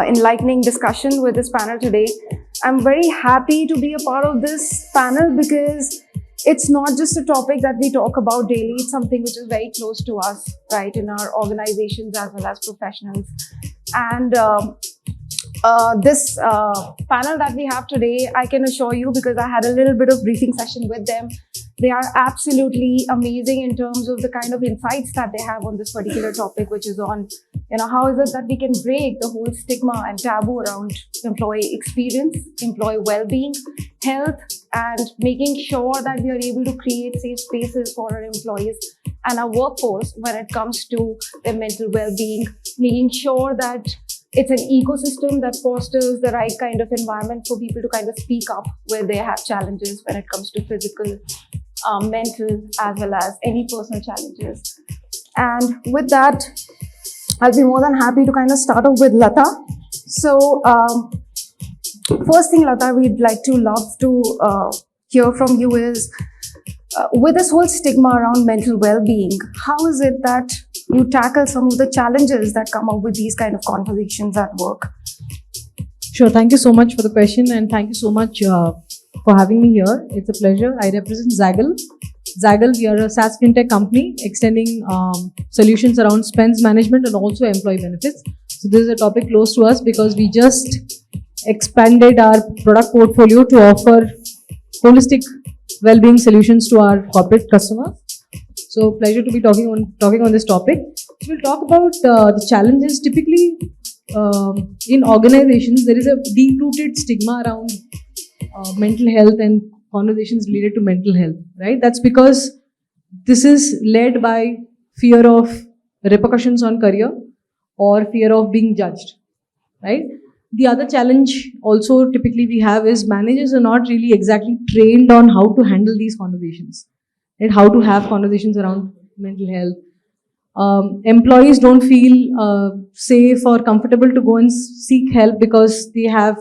enlightening discussion with this panel today. I'm very happy to be a part of this panel because it's not just a topic that we talk about daily, it's something which is very close to us, right, in our organizations as well as professionals. And this panel that we have today, I can assure you, because I had a little bit of briefing session with them, they are absolutely amazing in terms of the kind of insights that they have on this particular topic, which is on, how is it that we can break the whole stigma and taboo around employee experience, employee well-being, health, and making sure that we are able to create safe spaces for our employees and our workforce when it comes to their mental well-being, making sure that it's an ecosystem that fosters the right kind of environment for people to kind of speak up where they have challenges when it comes to physical, mental, as well as any personal challenges. And with that, I'll be more than happy to kind of start off with Latha. So, first thing, Latha, we'd love to hear from you is, with this whole stigma around mental well-being, how is it that you tackle some of the challenges that come up with these kind of conversations at work? Sure. Thank you so much for the question, and thank you so much for having me here. It's a pleasure. I represent Zaggle. Zaggle, we are a SaaS fintech company extending solutions around spends management and also employee benefits. So this is a topic close to us because we just expanded our product portfolio to offer holistic well-being solutions to our corporate customers. So pleasure to be talking on this topic. We'll talk about the challenges. Typically, in organizations, there is a deep-rooted stigma around mental health and conversations related to mental health, right? That's because this is led by fear of repercussions on career or fear of being judged, right? The other challenge also typically we have is managers are not really exactly trained on how to handle these conversations, right? How to have conversations around mental health. Employees don't feel safe or comfortable to go and seek help because they have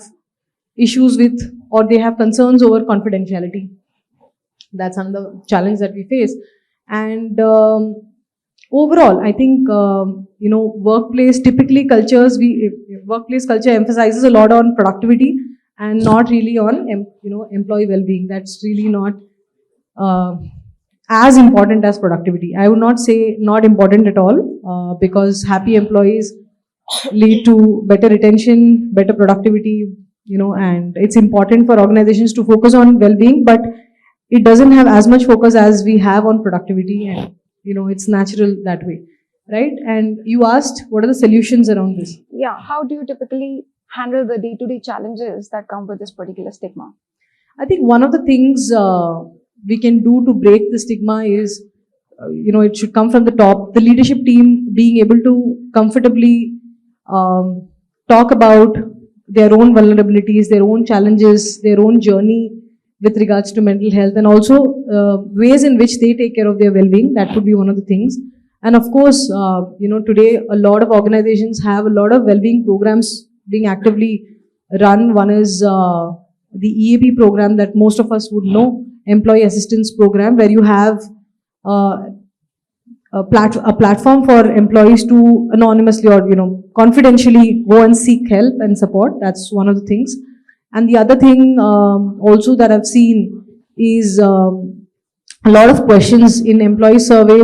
issues with or they have concerns over confidentiality. That's another challenge that we face. And overall, I think, workplace culture emphasizes a lot on productivity and not really on, employee well-being. That's really not as important as productivity. I would not say not important at all, because happy employees lead to better retention, better productivity, and it's important for organizations to focus on well-being, but it doesn't have as much focus as we have on productivity, and it's natural that way, right? And you asked what are the solutions around this? Yeah, how do you typically handle the day-to-day challenges that come with this particular stigma? I think one of the things we can do to break the stigma is, it should come from the top. The leadership team being able to comfortably talk about their own vulnerabilities, their own challenges, their own journey with regards to mental health, and also ways in which they take care of their well-being. That could be one of the things. And of course, today a lot of organizations have a lot of well-being programs being actively run. One is the EAP program that most of us would know, Employee Assistance Program, where you have a platform for employees to anonymously or confidentially go and seek help and support. That's one of the things. And the other thing also that I've seen is a lot of questions in employee survey,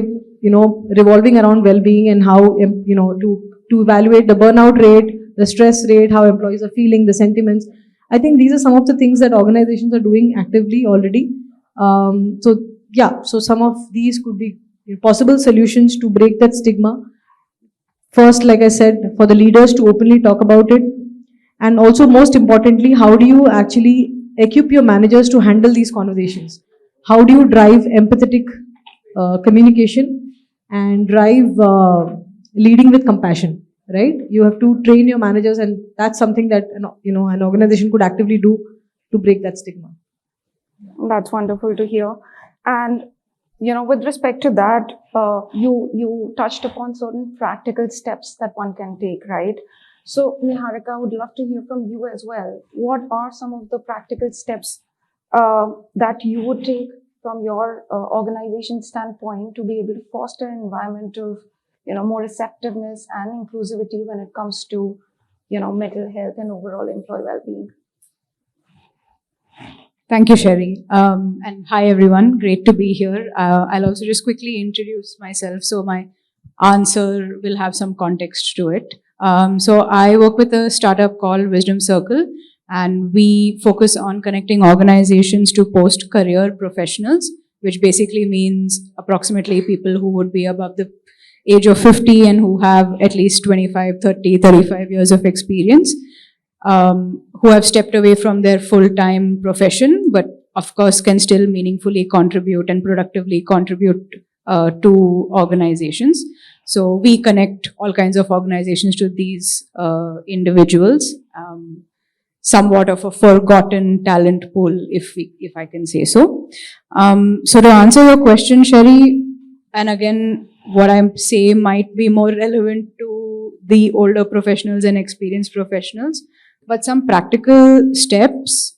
revolving around well-being and how to evaluate the burnout rate, the stress rate, how employees are feeling, the sentiments. I think these are some of the things that organizations are doing actively already. So some of these could be possible solutions to break that stigma. First, like I said, for the leaders to openly talk about it. And also, most importantly, how do you actually equip your managers to handle these conversations? How do you drive empathetic communication and drive leading with compassion, right? You have to train your managers, and that's something that an organization could actively do to break that stigma. That's wonderful to hear. And with respect to that, you touched upon certain practical steps that one can take, right? So, Neeharika, I would love to hear from you as well. What are some of the practical steps that you would take from your organization standpoint to be able to foster an environment of more receptiveness and inclusivity when it comes to mental health and overall employee well-being. Thank you, Sherry. And hi, everyone. Great to be here. I'll also just quickly introduce myself, so my answer will have some context to it. So I work with a startup called WisdomCircle, and we focus on connecting organizations to post-career professionals, which basically means approximately people who would be above the age of 50 and who have at least 25, 30, 35 years of experience. Who have stepped away from their full-time profession, but of course can still meaningfully contribute and productively contribute to organizations. So we connect all kinds of organizations to these individuals, somewhat of a forgotten talent pool, if I can say so. So to answer your question, Sherry, and again, what I'm saying might be more relevant to the older professionals and experienced professionals, but some practical steps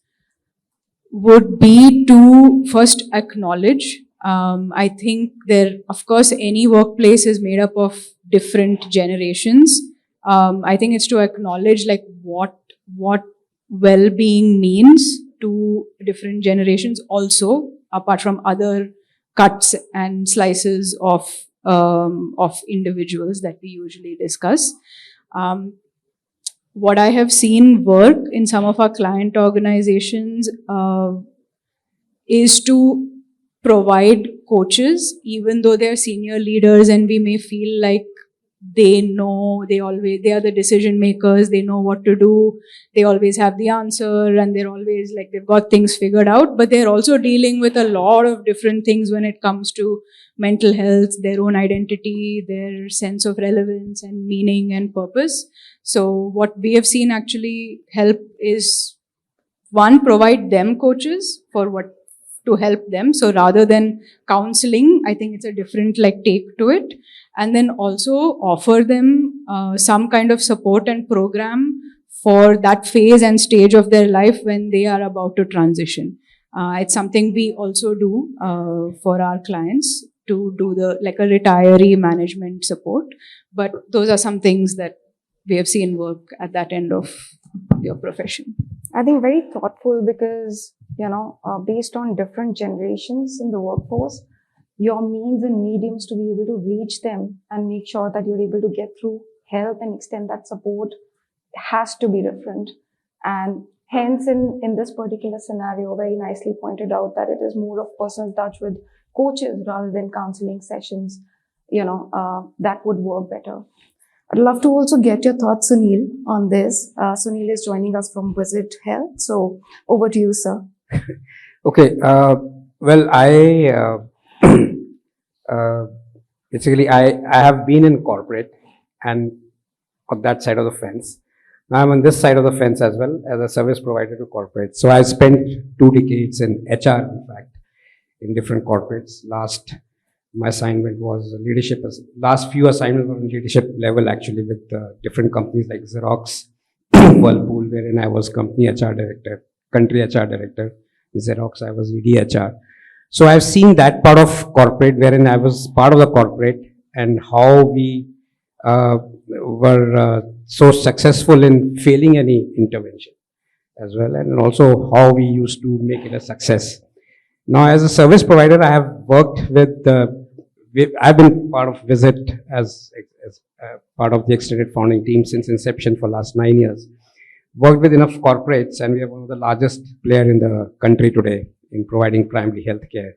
would be to first acknowledge. I think of course, any workplace is made up of different generations. I think it's to acknowledge like what well-being means to different generations also, apart from other cuts and slices of individuals that we usually discuss. What I have seen work in some of our client organizations is to provide coaches, even though they're senior leaders and we may feel like they are the decision makers, they know what to do, they always have the answer, and they're always like they've got things figured out, but they're also dealing with a lot of different things when it comes to mental health, their own identity, their sense of relevance and meaning and purpose. So what we have seen actually help is, one, provide them coaches to help them. So rather than counseling, I think it's a different take to it. And then also offer them some kind of support and program for that phase and stage of their life when they are about to transition. It's something we also do for our clients, to do a retiree management support. But those are some things that we have seen work at that end of your profession. I think very thoughtful because, based on different generations in the workforce, your means and mediums to be able to reach them and make sure that you're able to get through help and extend that support has to be different. And hence, in this particular scenario, very nicely pointed out that it is more of personal touch with coaches rather than counseling sessions, that would work better. I'd love to also get your thoughts, Sunil, on this. Sunil is joining us from Visit Health. So over to you, sir. Okay. Well, basically, I have been in corporate and on that side of the fence. Now I'm on this side of the fence as well as a service provider to corporate. So I spent 2 decades in HR, in fact, in different corporates. My assignment was leadership. Last few assignments were on leadership level, actually, with different companies like Xerox, Whirlpool, wherein I was company HR director, country HR director. Xerox, I was EDHR. So I've seen that part of corporate, wherein I was part of the corporate, and how we were so successful in failing any intervention as well, and also how we used to make it a success. Now, as a service provider, I have worked with, I've been part of Visit as part of the extended founding team since inception for last 9 years. Worked with enough corporates, and we are one of the largest player in the country today in providing primary health care.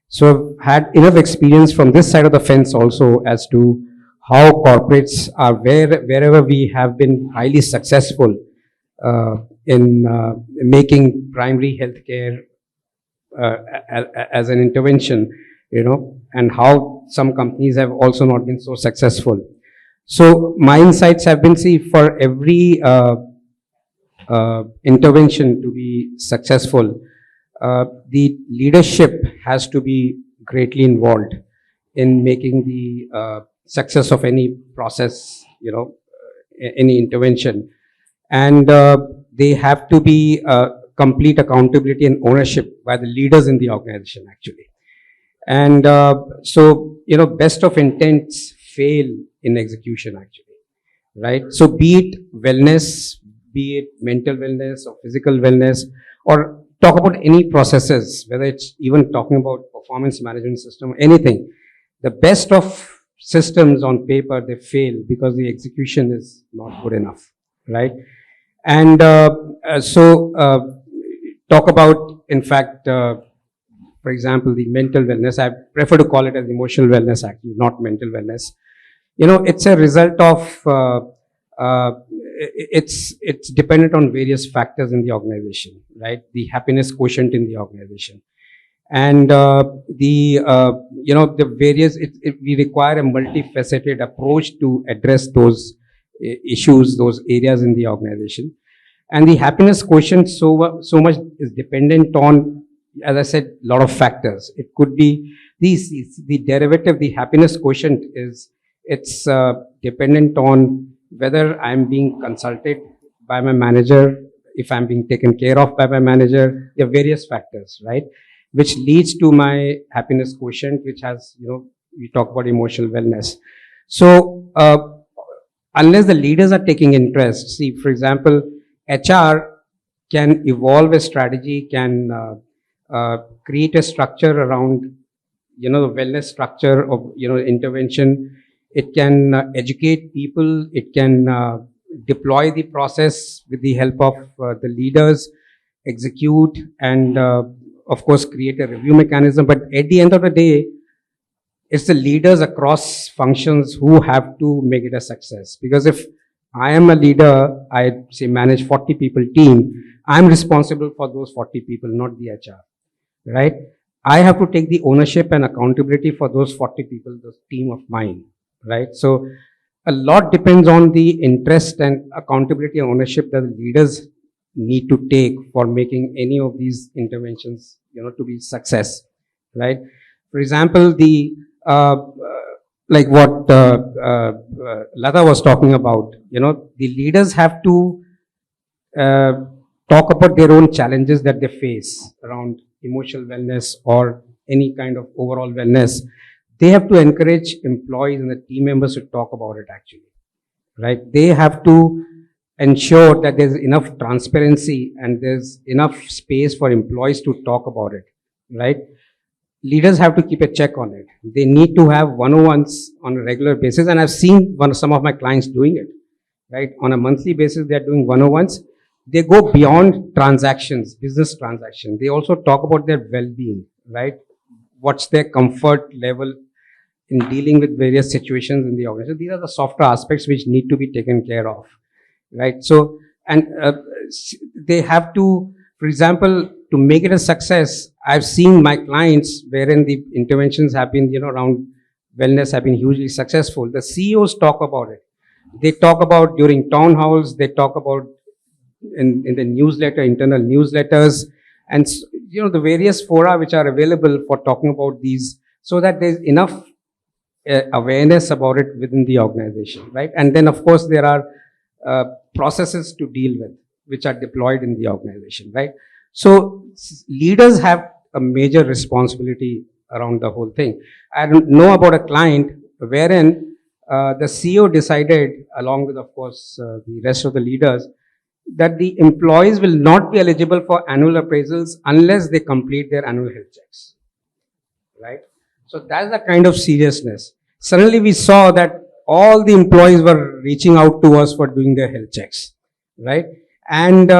So I've had enough experience from this side of the fence also as to how corporates are, wherever we have been highly successful in making primary health care as an intervention, and how some companies have also not been so successful. So my insights have been, for every intervention to be successful, the leadership has to be greatly involved in making the success of any process, any intervention. And they have to be complete accountability and ownership by the leaders in the organization, actually. And so, best of intents fail in execution, actually. right? So be it wellness, be it mental wellness or physical wellness, or talk about any processes, whether it's even talking about performance management system, anything. The best of systems on paper, they fail because the execution is not good enough, right? And talk about, in fact, for example, the mental wellness. I prefer to call it as emotional wellness, actually, not mental wellness. It's a result of, it's dependent on various factors in the organization, right? The happiness quotient in the organization. And the various, we require a multifaceted approach to address those issues, those areas in the organization. And the happiness quotient so much is dependent on, as I said, a lot of factors. It could be the derivative, the happiness quotient it's dependent on whether I'm being consulted by my manager, if I'm being taken care of by my manager. There are various factors, right? Which leads to my happiness quotient, which has, we talk about emotional wellness. So, unless the leaders are taking interest, see, for example, HR can evolve a strategy, can create a structure around, the wellness structure of, intervention. It can educate people. It can deploy the process with the help of the leaders, execute, and of course, create a review mechanism. But at the end of the day, it's the leaders across functions who have to make it a success. Because if I am a leader, I say manage 40 people team, I'm responsible for those 40 people, not the HR, right? I have to take the ownership and accountability for those 40 people, the team of mine, right? So a lot depends on the interest and accountability and ownership that the leaders need to take for making any of these interventions, to be success, right? For example, the like what Latha was talking about, the leaders have to talk about their own challenges that they face around emotional wellness or any kind of overall wellness. They have to encourage employees and the team members to talk about it, actually, right? They have to ensure that there's enough transparency and there's enough space for employees to talk about it, right? Leaders have to keep a check on it. They need to have one-on-ones on a regular basis. And I've seen some of my clients doing it, right? On a monthly basis, they're doing one-on-ones. They go beyond transactions, business transactions. They also talk about their well-being, right? What's their comfort level in dealing with various situations in the organization. These are the softer aspects which need to be taken care of, right? So, and they have to, for example, to make it a success, I've seen my clients wherein the interventions have been, around wellness have been hugely successful. The CEOs talk about it. They talk about during town halls, they talk about in the newsletter, internal newsletters, and, the various fora which are available for talking about these, so that there's enough awareness about it within the organization, right? And then, of course, there are processes to deal with, which are deployed in the organization, right? So leaders have a major responsibility around the whole thing. I don't know about a client wherein the CEO decided, along with, of course, the rest of the leaders, that the employees will not be eligible for annual appraisals unless they complete their annual health checks, right? So that's the kind of seriousness. Suddenly we saw that all the employees were reaching out to us for doing their health checks, right? And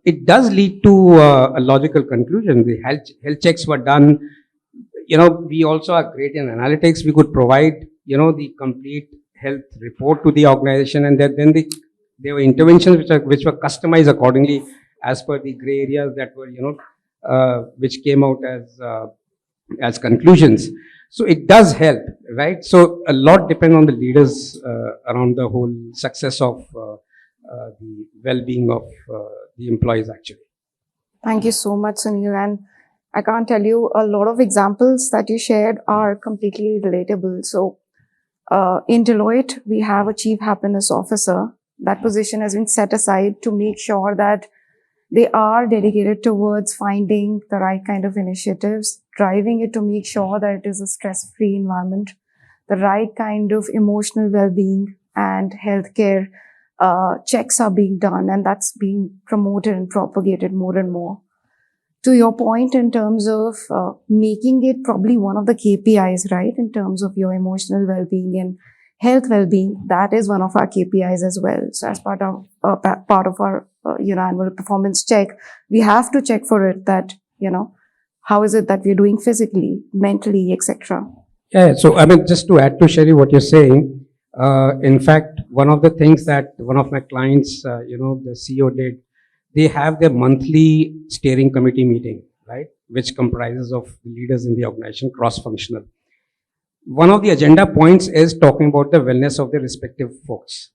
it does lead to a logical conclusion. The health checks were done. We also are great in analytics. We could provide, the complete health report to the organization, and then there were interventions which were customized accordingly as per the gray areas that were, which came out as conclusions. So it does help, right? So a lot depends on the leaders around the whole success of the well-being of the employees, actually. Thank you so much, Sunil. And I can't tell you, a lot of examples that you shared are completely relatable. So in Deloitte, we have a Chief Happiness Officer. That position has been set aside to make sure that they are dedicated towards finding the right kind of initiatives, driving it to make sure that it is a stress-free environment, the right kind of emotional well-being and healthcare checks are being done, and that's being promoted and propagated more and more. To your point, in terms of making it probably one of the KPIs, right, in terms of your emotional well-being and health well-being, that is one of our KPIs as well. So as part of our annual performance check, we have to check for it that, how is it that we're doing physically, mentally, etc. Yeah, so I mean, just to add to Sherry what you're saying, in fact, one of the things that one of my clients, the CEO did, they have their monthly steering committee meeting, right, which comprises of leaders in the organization, cross-functional. One of the agenda points is talking about the wellness of the respective folks,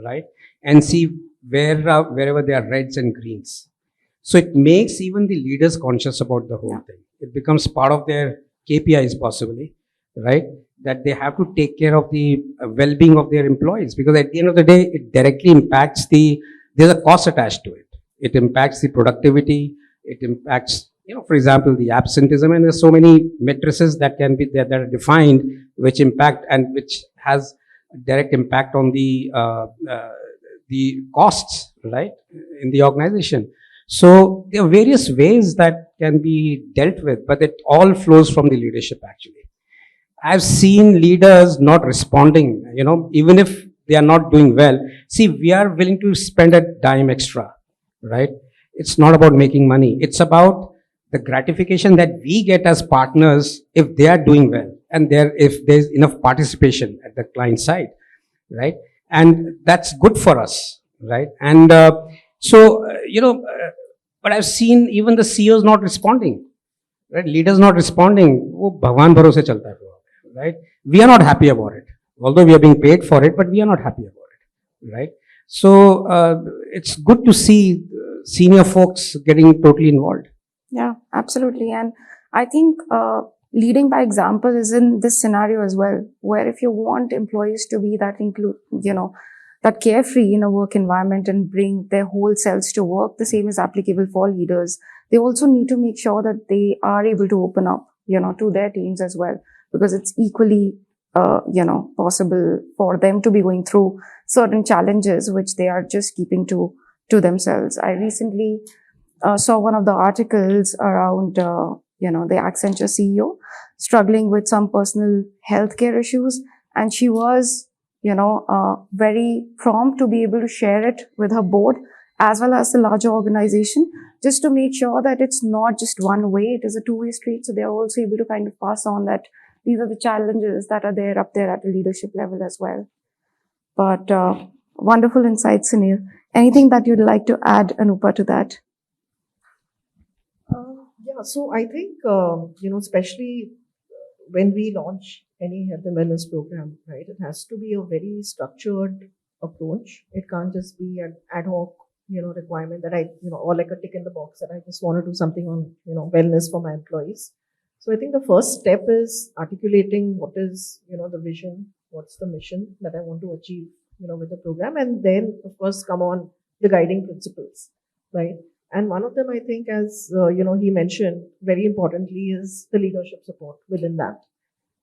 right, and see wherever there are reds and greens. So it makes even the leaders conscious about the whole thing. It becomes part of their KPIs possibly, right, that they have to take care of the well-being of their employees, because at the end of the day, it directly impacts there's a cost attached to it. It impacts the productivity. It impacts, for example, the absenteeism, and there's so many matrices that can be that are defined, which impact and which has a direct impact on the costs, right, in the organization. So there are various ways that can be dealt with, but it all flows from the leadership actually. I've seen leaders not responding, even if they are not doing well. See, we are willing to spend a dime extra, right? It's not about making money. It's about the gratification that we get as partners if they are doing well and if there's enough participation at the client side, right? And that's good for us, right? And but I've seen even the CEOs not responding, right? Leaders not responding. वो भगवान भरोसे चलता है, right? We are not happy about it, although we are being paid for it, but we are not happy about it, right? So it's good to see senior folks getting totally involved. Yeah, absolutely. And I think leading by example is in this scenario as well, where if you want employees to be that that carefree in a work environment and bring their whole selves to work, the same is applicable for leaders. They also need to make sure that they are able to open up, to their teams as well, because it's equally, possible for them to be going through certain challenges which they are just keeping to themselves. I recently saw one of the articles around, the Accenture CEO struggling with some personal healthcare issues, and she was, very prompt to be able to share it with her board as well as the larger organization, just to make sure that it's not just one way, it is a two-way street. So they are also able to kind of pass on that these are the challenges that are there up there at the leadership level as well. But wonderful insights, Sunil. Anything that you'd like to add, Anupa, to that? Yeah, so I think, especially when we launch any health and wellness program, right, it has to be a very structured approach. It can't just be an ad hoc, requirement that or like a tick in the box that I just want to do something on, wellness for my employees. So I think the first step is articulating what is, the vision, what's the mission that I want to achieve, with the program. And then, of course, come on the guiding principles, right? And one of them, I think, as, he mentioned, very importantly, is the leadership support within that,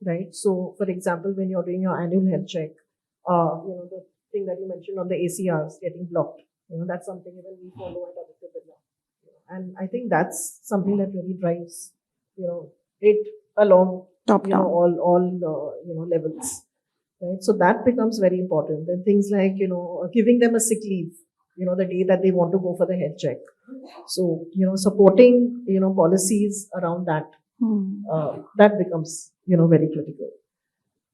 right? So, for example, when you're doing your annual health check, the thing that you mentioned on the ACRs getting blocked, that's something even we follow at Aditya Birla. And I think that's something that really drives, it along, all levels, right? So that becomes very important. Then things like, giving them a sick leave, the day that they want to go for the health check. So, supporting, policies around that, that becomes, very critical.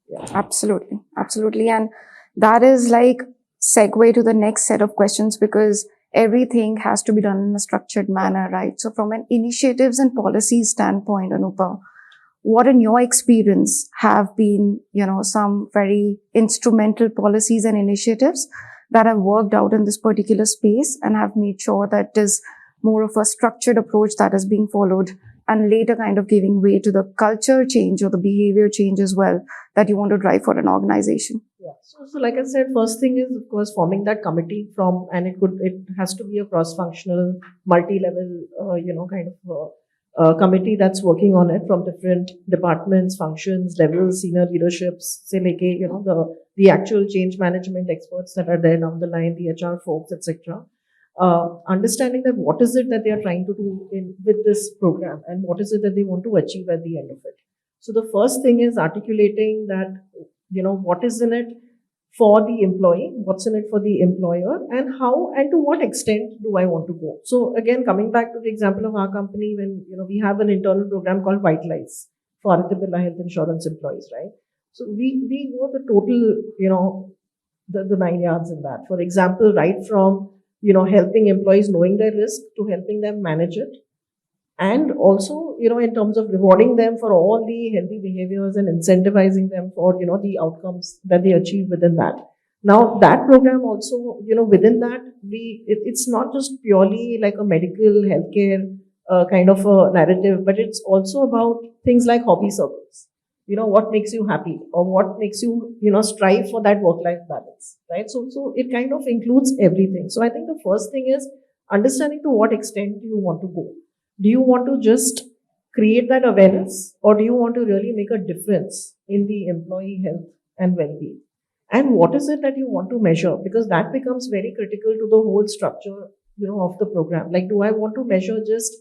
Yeah. Absolutely. Absolutely. And that is like segue to the next set of questions, because everything has to be done in a structured manner, right? So from an initiatives and policies standpoint, Anupa, what in your experience have been, some very instrumental policies and initiatives that have worked out in this particular space and have made sure that it is more of a structured approach that is being followed, and later kind of giving way to the culture change or the behavior change as well that you want to drive for an organization? Yeah. So like I said, first thing is, of course, forming that committee and it has to be a cross-functional, multi-level, kind of committee that's working on it from different departments, functions, levels, senior leaderships, say like, the actual change management experts that are there down the line, the HR folks, etc. Understanding that what is it that they are trying to do with this program and what is it that they want to achieve at the end of it. So the first thing is articulating that, what is in it for the employee, what's in it for the employer, and how and to what extent do I want to go. So again, coming back to the example of our company, when we have an internal program called Vitalize for Aditya Birla Health Insurance employees, right? So we go the total, the 9 yards in that. For example, right from helping employees knowing their risk to helping them manage it, and also in terms of rewarding them for all the healthy behaviors and incentivizing them for the outcomes that they achieve within that. Now that program also within that it's not just purely like a medical healthcare kind of a narrative, but it's also about things like hobby circles. What makes you happy, or what makes you strive for that work-life balance, right? So it kind of includes everything. So I think the first thing is understanding to what extent do you want to go. Do you want to just create that awareness, or do you want to really make a difference in the employee health and well-being? And what is it that you want to measure? Because that becomes very critical to the whole structure, of the program. Like, do I want to measure just,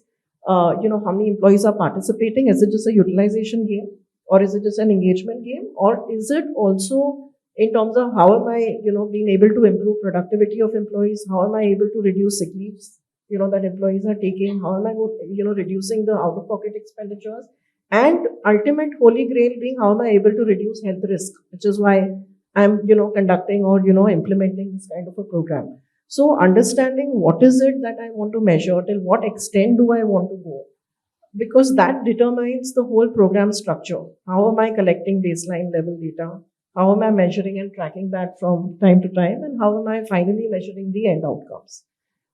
how many employees are participating? Is it just a utilization game, or is it just an engagement game, or is it also in terms of how am I, being able to improve productivity of employees? How am I able to reduce sick leaves that employees are taking? How am I, reducing the out-of-pocket expenditures? And ultimate holy grail being, how am I able to reduce health risk, which is why I'm, conducting or, implementing this kind of a program. So understanding what is it that I want to measure, till what extent do I want to go? Because that determines the whole program structure. How am I collecting baseline level data? How am I measuring and tracking that from time to time? And how am I finally measuring the end outcomes?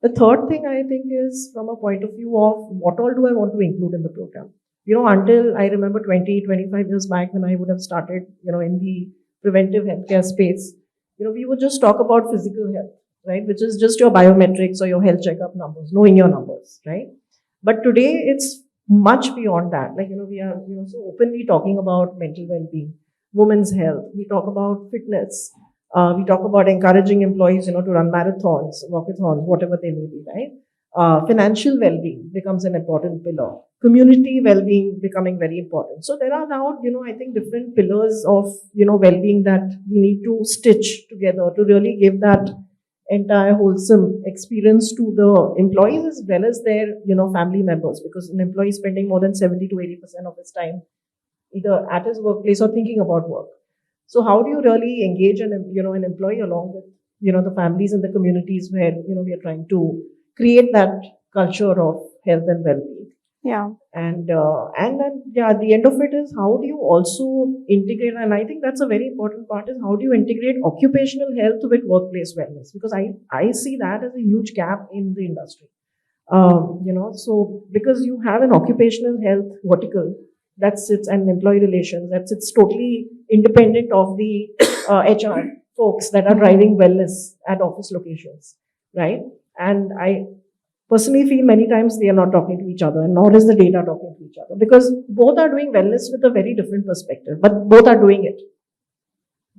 The third thing I think is from a point of view of what all do I want to include in the program. Until I remember 20, 25 years back when I would have started, in the preventive healthcare space, we would just talk about physical health, right? Which is just your biometrics or your health checkup numbers, knowing your numbers, right? But today it's much beyond that. Like, we are, so openly talking about mental well-being, women's health. We talk about fitness. We talk about encouraging employees, to run marathons, walkathons, whatever they may be, right? Financial well-being becomes an important pillar. Community well-being becoming very important. So there are now, I think different pillars of, well-being that we need to stitch together to really give that entire wholesome experience to the employees as well as their, family members, because an employee is spending more than 70 to 80% of his time either at his workplace or thinking about work. So how do you really engage an employee along with, the families and the communities where, we are trying to create that culture of health and well-being? Yeah. And then, at the end of it is how do you also integrate, and I think that's a very important part, is how do you integrate occupational health with workplace wellness? Because I see that as a huge gap in the industry. So because you have an occupational health vertical that sits, and employee relations that sits totally independent of the HR folks that are driving wellness at office locations, right? And I personally feel many times they are not talking to each other, and nor is the data talking to each other, because both are doing wellness with a very different perspective, but both are doing it.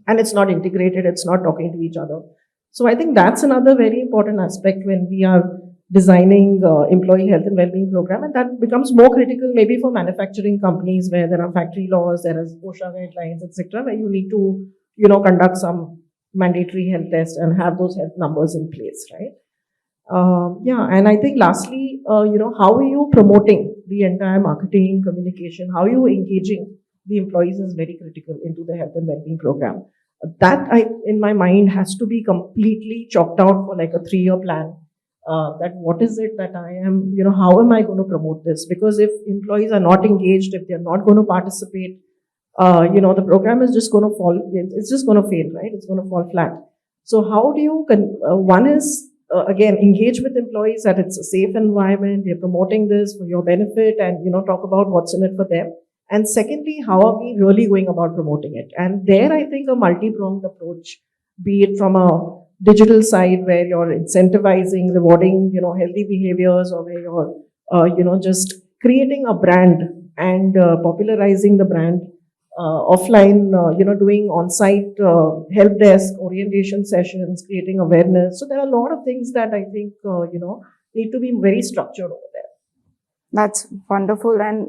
And it's not integrated, it's not talking to each other. So I think that's another very important aspect when we are designing employee health and well-being program, and that becomes more critical maybe for manufacturing companies where there are factory laws, there is OSHA guidelines, etc., where you need to, conduct some mandatory health tests and have those health numbers in place, right? And I think lastly, how are you promoting the entire marketing, communication, how are you engaging the employees is very critical into the health and well-being program. That in my mind has to be completely chalked out for like a 3-year plan. That what is it that I am, how am I going to promote this? Because if employees are not engaged, if they're not going to participate, the program is just going to fall, it's just going to fail, right? It's going to fall flat. So how do you, one is, again, engage with employees that it's a safe environment, we're promoting this for your benefit, and, talk about what's in it for them. And secondly, how are we really going about promoting it? And there, I think a multi-pronged approach, be it from a digital side where you're incentivizing, rewarding, healthy behaviors, or where you're, just creating a brand and popularizing the brand offline, doing on-site help desk, orientation sessions, creating awareness. So there are a lot of things that I think, need to be very structured over there. That's wonderful. And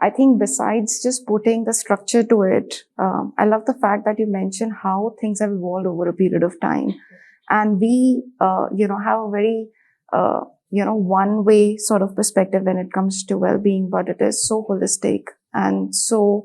I think besides just putting the structure to it, I love the fact that you mentioned how things have evolved over a period of time. And we, have a very, one way sort of perspective when it comes to well-being, but it is so holistic and so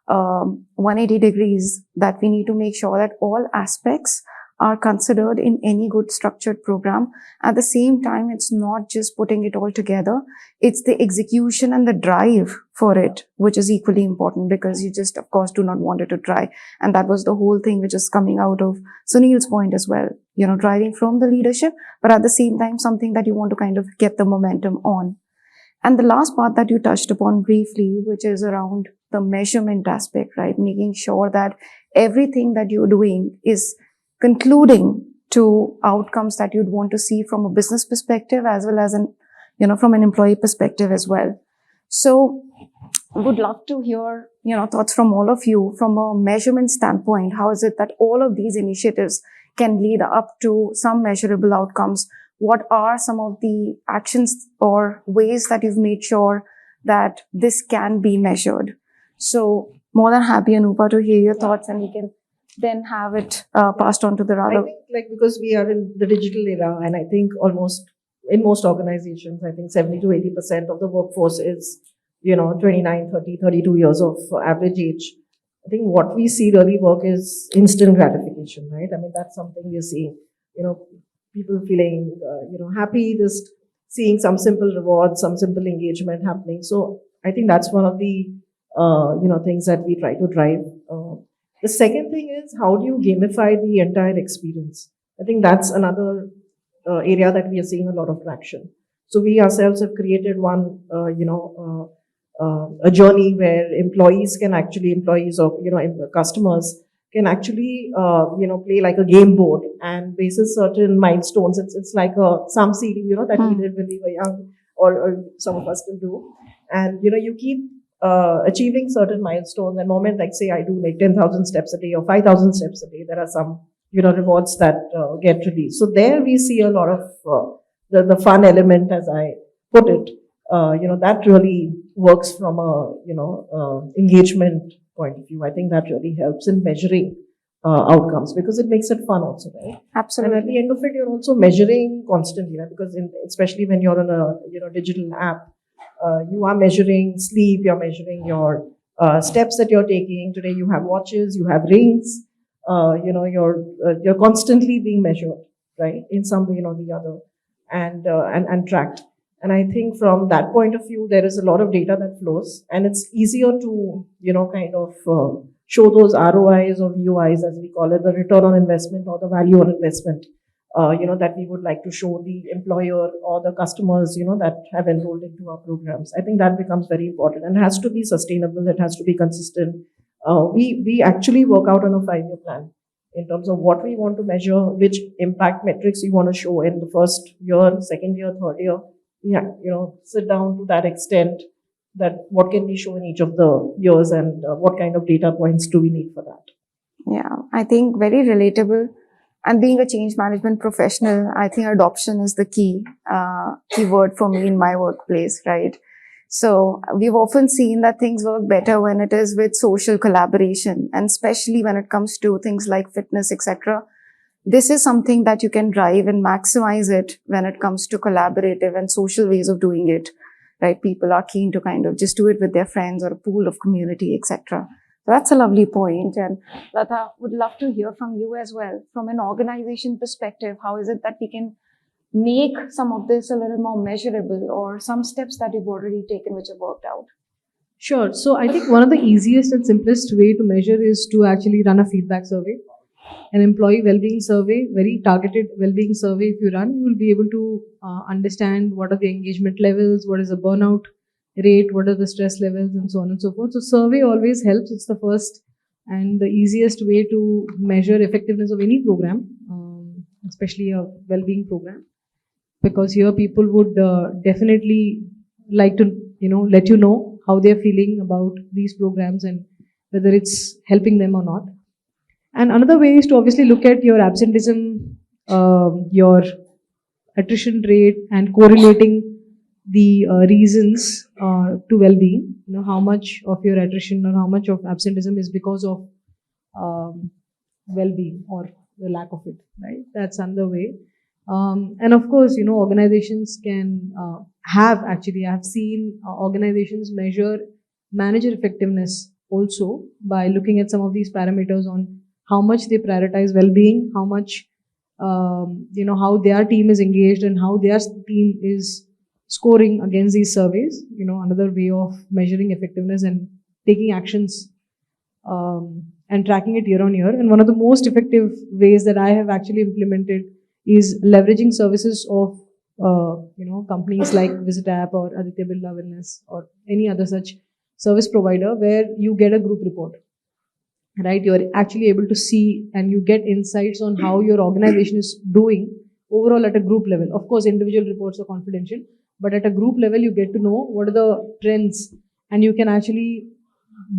180 degrees that we need to make sure that all aspects are considered in any good structured program. At the same time, it's not just putting it all together. It's the execution and the drive for it, which is equally important, because you just, of course, do not want it to try. And that was the whole thing which is coming out of Sunil's point as well. Driving from the leadership, but at the same time, something that you want to kind of get the momentum on. And the last part that you touched upon briefly, which is around the measurement aspect, right? Making sure that everything that you're doing is concluding to outcomes that you'd want to see from a business perspective as well as from an employee perspective as well. So would love to hear, thoughts from all of you from a measurement standpoint. How is it that all of these initiatives can lead up to some measurable outcomes? What are some of the actions or ways that you've made sure that this can be measured? So more than happy, Anupa, to hear your thoughts, and we can then have it passed on to the I other. think because we are in the digital era, and I think in most organizations, I think 70 to 80% of the workforce is, 29, 30, 32 years of average age. I think what we see really work is instant gratification, right? I mean, that's something we're seeing, people feeling, happy, just seeing some simple rewards, some simple engagement happening. So I think that's one of the, things that we try to drive. The second thing is, how do you gamify the entire experience? I think that's another area that we are seeing a lot of traction. So we ourselves have created one, a journey where employees or customers can actually, play like a game board, and basis certain milestones. It's like a Sam CD, that we did when we were young, or some of us still do. And, you keep achieving certain milestones, and moment, like say I do like 10,000 steps a day or 5,000 steps a day, there are some, rewards that get released. So there we see a lot of the fun element, as I put it, that really works from a, engagement point of view. I think that really helps in measuring outcomes, because it makes it fun also, right? Absolutely. And at the end of it, you're also measuring constantly, right? Because especially when you're on a, digital app, you are measuring sleep, you're measuring your steps that you're taking. Today you have watches, you have rings, you're constantly being measured, right? In some way or the other, and tracked. And I think from that point of view, there is a lot of data that flows, and it's easier to, show those ROIs or VOIs, as we call it, the return on investment or the value on investment, that we would like to show the employer or the customers, that have enrolled into our programs. I think that becomes very important, and it has to be sustainable. It has to be consistent. We actually work out on a 5-year plan in terms of what we want to measure, which impact metrics we want to show in the first year, second year, third year. Yeah, sit down to that extent, that what can we show in each of the years, and what kind of data points do we need for that? Yeah, I think very relatable. And being a change management professional, I think adoption is the key word for me in my workplace, right? So we've often seen that things work better when it is with social collaboration, and especially when it comes to things like fitness, etc. This is something that you can drive and maximize it when it comes to collaborative and social ways of doing it, right? People are keen to kind of just do it with their friends or a pool of community, etc. So that's a lovely point. And Latha, would love to hear from you as well. From an organization perspective, how is it that we can make some of this a little more measurable, or some steps that you've already taken which have worked out? Sure. So I think one of the easiest and simplest way to measure is to actually run a feedback survey. An employee well-being survey, very targeted well-being survey. If you run, you will be able to understand what are the engagement levels, what is the burnout rate, what are the stress levels, and so on and so forth. So survey always helps. It's the first and the easiest way to measure effectiveness of any program, especially a well-being program, because here people would definitely like to, let you know how they're feeling about these programs and whether it's helping them or not. And another way is to obviously look at your absenteeism, your attrition rate, and correlating the reasons to well-being. How much of your attrition or how much of absenteeism is because of well-being or the lack of it, right? That's another way. And of course, organizations can I've seen organizations measure manager effectiveness also by looking at some of these parameters on how much they prioritize well-being, how much, how their team is engaged and how their team is scoring against these surveys. Another way of measuring effectiveness and taking actions and tracking it year on year. And one of the most effective ways that I have actually implemented is leveraging services of companies like Visit App or Aditya Birla Wellness or any other such service provider where you get a group report, right? You're actually able to see and you get insights on how your organization is doing overall at a group level. Of course, individual reports are confidential, but at a group level, you get to know what are the trends and you can actually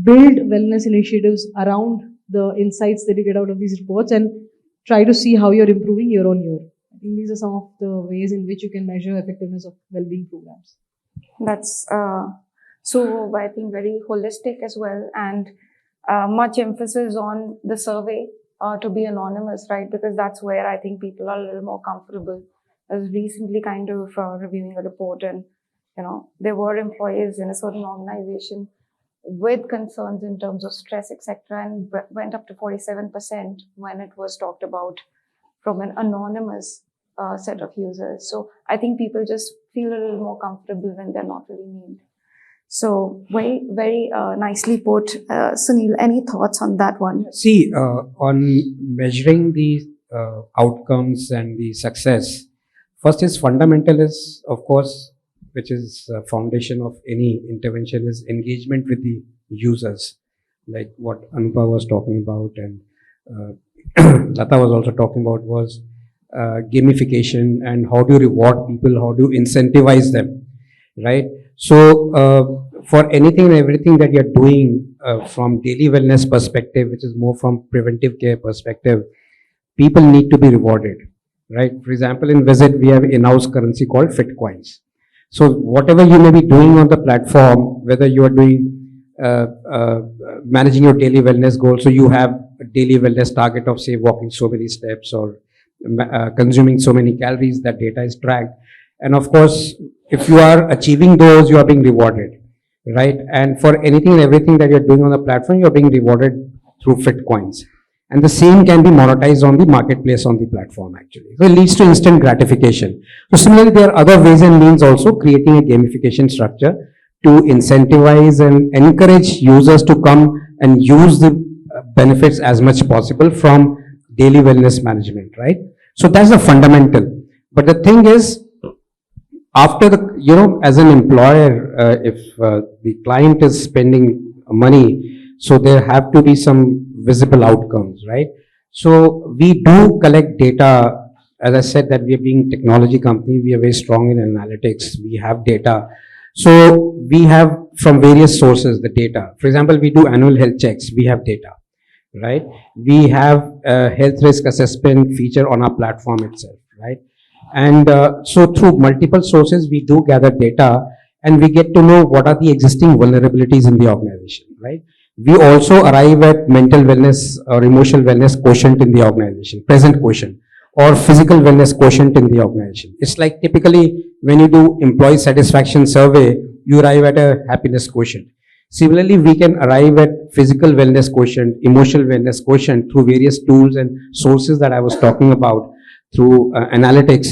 build wellness initiatives around the insights that you get out of these reports and try to see how you're improving year on year. I think these are some of the ways in which you can measure effectiveness of well-being programs. That's so, I think, very holistic as well, and much emphasis on the survey to be anonymous, right? Because that's where I think people are a little more comfortable. I was recently kind of reviewing a report, and there were employees in a certain organization with concerns in terms of stress, etc., and went up to 47% when it was talked about from an anonymous set of users. So I think people just feel a little more comfortable when they're not really named. So very, very nicely put. Sunil, any thoughts on that one? See, on measuring the outcomes and the success, first is fundamental is, of course, which is foundation of any intervention, is engagement with the users, like what Anupa was talking about and Latha was also talking about, was gamification and how do you reward people, how do you incentivize them, right? So for anything and everything that you're doing from daily wellness perspective, which is more from preventive care perspective, people need to be rewarded, right? For example, in Visit, we have in-house currency called Fitcoins. So whatever you may be doing on the platform, whether you are doing managing your daily wellness goal, so you have a daily wellness target of say walking so many steps or consuming so many calories, that data is tracked. And of course, if you are achieving those, you are being rewarded, right? And for anything and everything that you're doing on the platform, you're being rewarded through Fitcoins. And the same can be monetized on the marketplace on the platform actually. So it leads to instant gratification. So similarly, there are other ways and means also creating a gamification structure to incentivize and encourage users to come and use the benefits as much possible from daily wellness management, right? So that's the fundamental. But the thing is, after the, as an employer, if the client is spending money, so there have to be some visible outcomes, right? So we do collect data. As I said, that we are being technology company, we are very strong in analytics, we have data. So we have from various sources the data. For example, we do annual health checks, we have data, right? We have a health risk assessment feature on our platform itself, right? And so through multiple sources, we do gather data and we get to know what are the existing vulnerabilities in the organization, right? We also arrive at mental wellness or emotional wellness quotient in the organization, present quotient, or physical wellness quotient in the organization. It's like typically when you do employee satisfaction survey, you arrive at a happiness quotient. Similarly, we can arrive at physical wellness quotient, emotional wellness quotient through various tools and sources that I was talking about through analytics.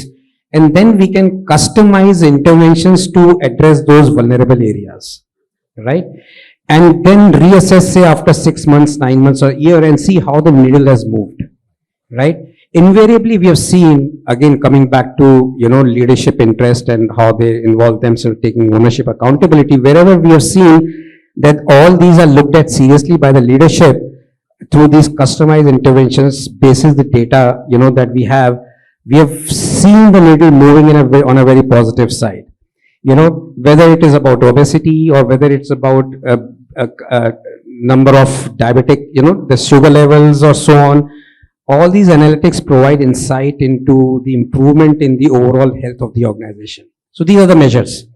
And then we can customize interventions to address those vulnerable areas, right? And then reassess, say, after 6 months, 9 months, or a year, and see how the needle has moved, right? Invariably, we have seen, again, coming back to, leadership interest and how they involve themselves taking ownership, accountability, wherever we have seen that all these are looked at seriously by the leadership through these customized interventions, basis the data, that we have seen the needle moving on a very positive side. whether it is about obesity or whether it's about a number of diabetic, the sugar levels or so on. All these analytics provide insight into the improvement in the overall health of the organization. So these are the measures,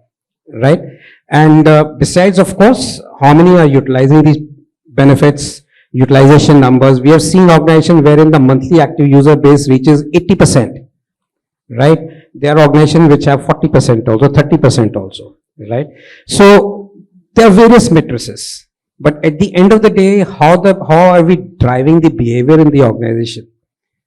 right? And besides, of course, how many are utilizing these benefits, utilization numbers. We have seen organizations wherein the monthly active user base reaches 80%, right? There are organizations which have 40% also, 30% also, right? So there are various matrices. But at the end of the day, how are we driving the behavior in the organization,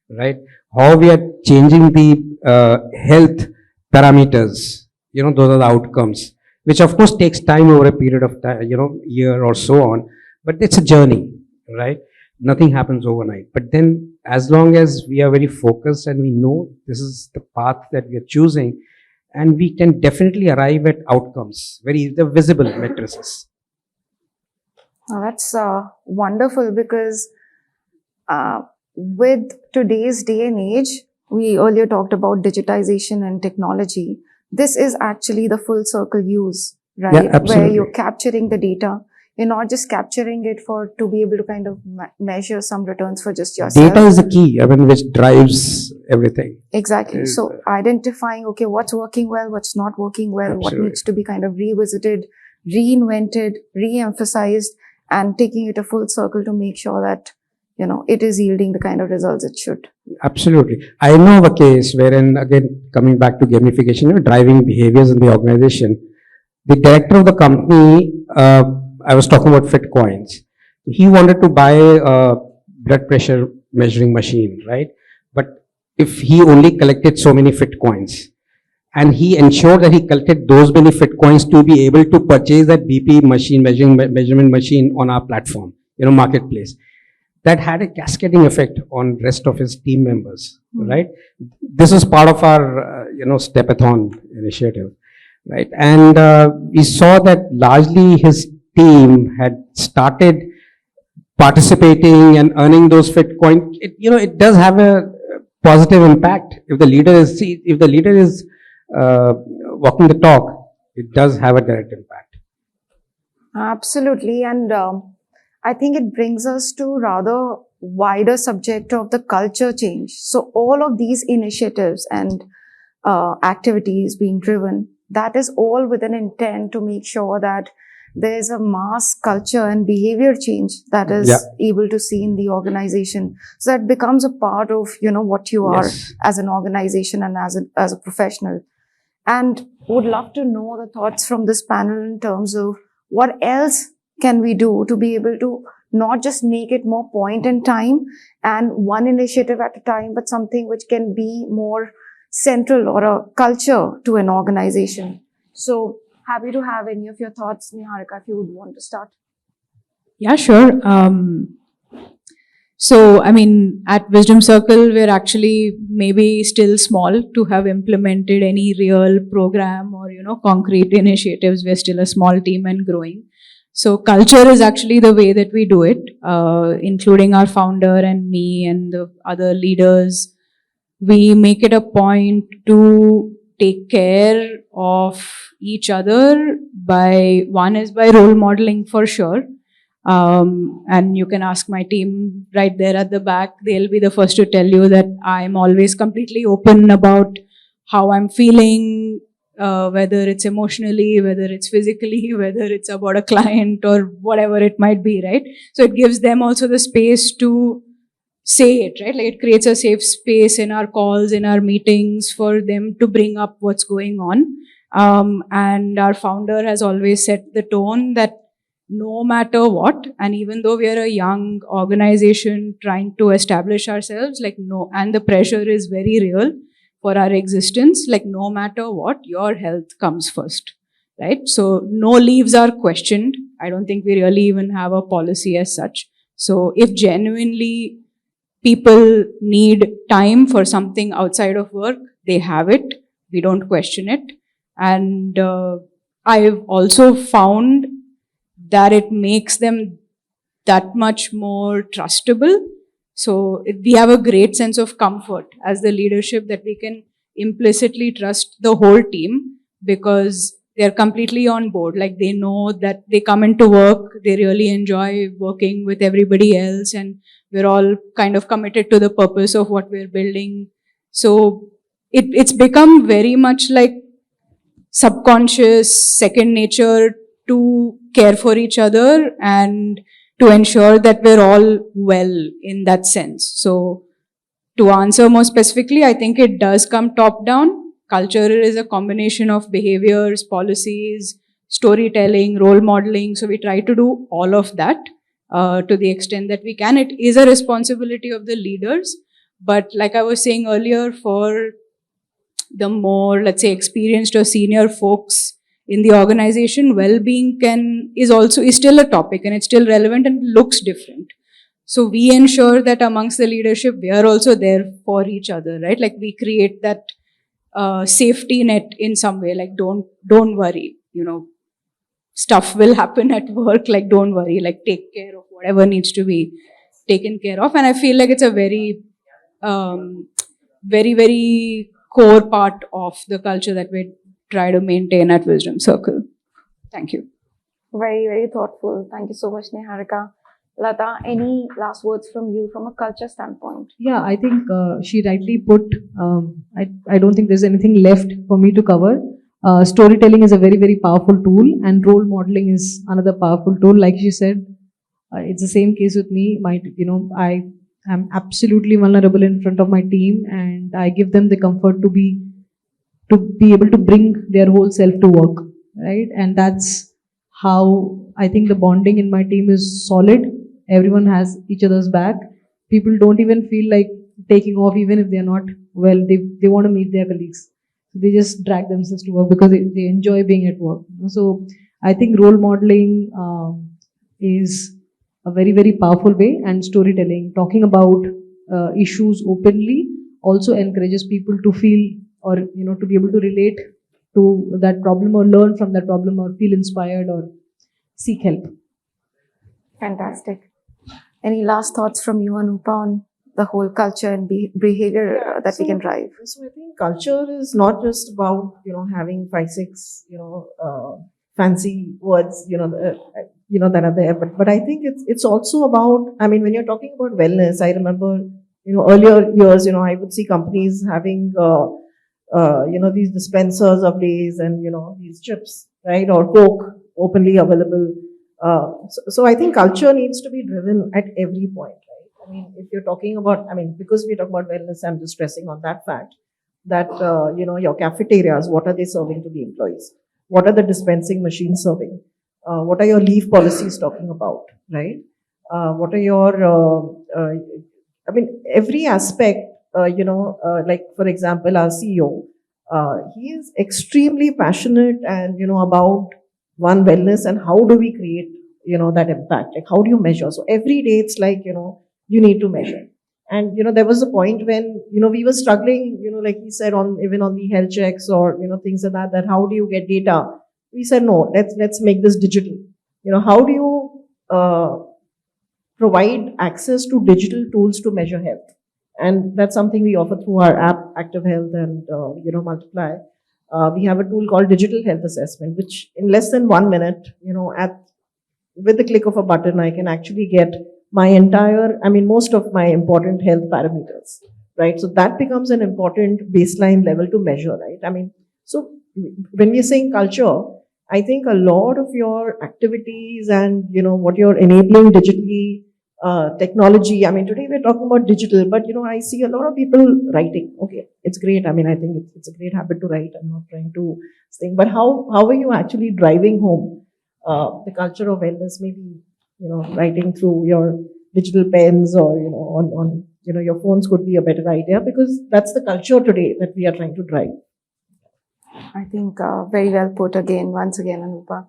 right? How we are changing the health parameters, those are the outcomes, which of course takes time over a period of time, year or so on, but it's a journey, right? Nothing happens overnight. But then as long as we are very focused and we know this is the path that we are choosing, and we can definitely arrive at outcomes, the visible matrices. That's wonderful, because with today's day and age, we earlier talked about digitization and technology. This is actually the full circle use, right? Yeah, absolutely. Where you're capturing the data. You're not just capturing it to be able to kind of measure some returns for just yourself. Data is the key, which drives everything. Exactly. So identifying, okay, what's working well, what's not working well, Absolutely. what needs to be kind of revisited, reinvented, re-emphasized, and taking it a full circle to make sure that, it is yielding the kind of results it should. Absolutely. I know of a case wherein, again, coming back to gamification, driving behaviors in the organization, the director of the company, I was talking about fit coins. He wanted to buy a blood pressure measuring machine, right? But if he only collected so many fit coins, and he ensured that he collected those many fit coins to be able to purchase that BP machine, measurement machine on our platform, marketplace. That had a cascading effect on rest of his team members, right? This is part of our, Stepathon initiative, right? And we saw that largely his team had started participating and earning those fit coins. It does have a positive impact. If the leader is walking the talk, it does have a direct impact. Absolutely. And I think it brings us to rather wider subject of the culture change. So all of these initiatives and activities being driven, that is all with an intent to make sure that there is a mass culture and behavior change that is able to see in the organization. So that becomes a part of, what you are as an organization and as a professional. And would love to know the thoughts from this panel in terms of what else can we do to be able to not just make it more point in time and one initiative at a time, but something which can be more central or a culture to an organization. So happy to have any of your thoughts, Neeharika, if you would want to start. Yeah, sure. So, at WisdomCircle, we're actually maybe still small to have implemented any real program or, concrete initiatives. We're still a small team and growing. So culture is actually the way that we do it, including our founder and me and the other leaders. We make it a point to take care of each other by role modeling for sure. And you can ask my team right there at the back. They'll be the first to tell you that I'm always completely open about how I'm feeling, whether it's emotionally, whether it's physically, whether it's about a client or whatever it might be, right? So it gives them also the space to say it, right? Like it creates a safe space in our calls, in our meetings for them to bring up what's going on. And our founder has always set the tone that no matter what, and even though we are a young organization trying to establish ourselves, and the pressure is very real for our existence, no matter what, your health comes first, right? So no leaves are questioned. I don't think we really even have a policy as such. So if genuinely people need time for something outside of work, they have it. We don't question it. And I've also found that it makes them that much more trustable. So we have a great sense of comfort as the leadership that we can implicitly trust the whole team, because they're completely on board. Like they know that they come into work, they really enjoy working with everybody else, and we're all kind of committed to the purpose of what we're building. So it's become very much like subconscious, second nature to care for each other and to ensure that we're all well in that sense. So to answer more specifically, I think it does come top down. Culture is a combination of behaviors, policies, storytelling, role modeling. So we try to do all of that to the extent that we can. It is a responsibility of the leaders. But like I was saying earlier, for the more, let's say, experienced or senior folks in the organization, well-being is still a topic, and it's still relevant and looks different. So we ensure that amongst the leadership, we are also there for each other, right? Like we create that safety net in some way, like don't worry, stuff will happen at work, like don't worry, like take care of whatever needs to be taken care of. And I feel like it's a very, very core part of the culture that we try to maintain at WisdomCircle. Thank you. Very, very thoughtful. Thank you so much, Neeharika. Latha, any last words from you from a culture standpoint? Yeah, I think she rightly put, I don't think there's anything left for me to cover. Storytelling is a very, very powerful tool, and role modeling is another powerful tool. Like she said, it's the same case with me. I am absolutely vulnerable in front of my team, and I give them the comfort to be able to bring their whole self to work, right? And that's how I think the bonding in my team is solid. Everyone has each other's back. People don't even feel like taking off even if they're not well. They want to meet their colleagues. They just drag themselves to work because they enjoy being at work. So I think role modeling is a very, very powerful way, and storytelling, talking about issues openly, also encourages people to feel, or to be able to relate to that problem, or learn from that problem, or feel inspired, or seek help. Fantastic. Any last thoughts from you, Anupa, on the whole culture and behavior that we can drive? So I think culture is not just about having 5-6 fancy words that are there, but I think it's also about, when you're talking about wellness, I remember earlier years, I would see companies having these dispensers of Lays and these chips, right, or Coke openly available. So I think culture needs to be driven at every point, right? If you're talking about, because we talk about wellness, I'm just stressing on that fact that, your cafeterias, what are they serving to the employees? What are the dispensing machines serving? What are your leave policies talking about, right? What are your, every aspect, like for example, our CEO, he is extremely passionate and, about one, wellness, and how do we create, that impact? Like, how do you measure? So every day it's like, you need to measure. And, there was a point when, we were struggling, like he said, even on the health checks or, things like that how do you get data? We said, no, let's make this digital. How do you provide access to digital tools to measure health? And that's something we offer through our app, Active Health and, Multiply. We have a tool called Digital Health Assessment, which in less than 1 minute, with the click of a button, I can actually get my most of my important health parameters, right? So that becomes an important baseline level to measure, right? So when we're saying culture, I think a lot of your activities and, what you're enabling digitally, technology. Today we're talking about digital, but, I see a lot of people writing. Okay, it's great. I think it's a great habit to write. I'm not trying to think, but how are you actually driving home the culture of wellness? Maybe, writing through your digital pens or, on your phones could be a better idea, because that's the culture today that we are trying to drive. I think very well put once again, Anupa.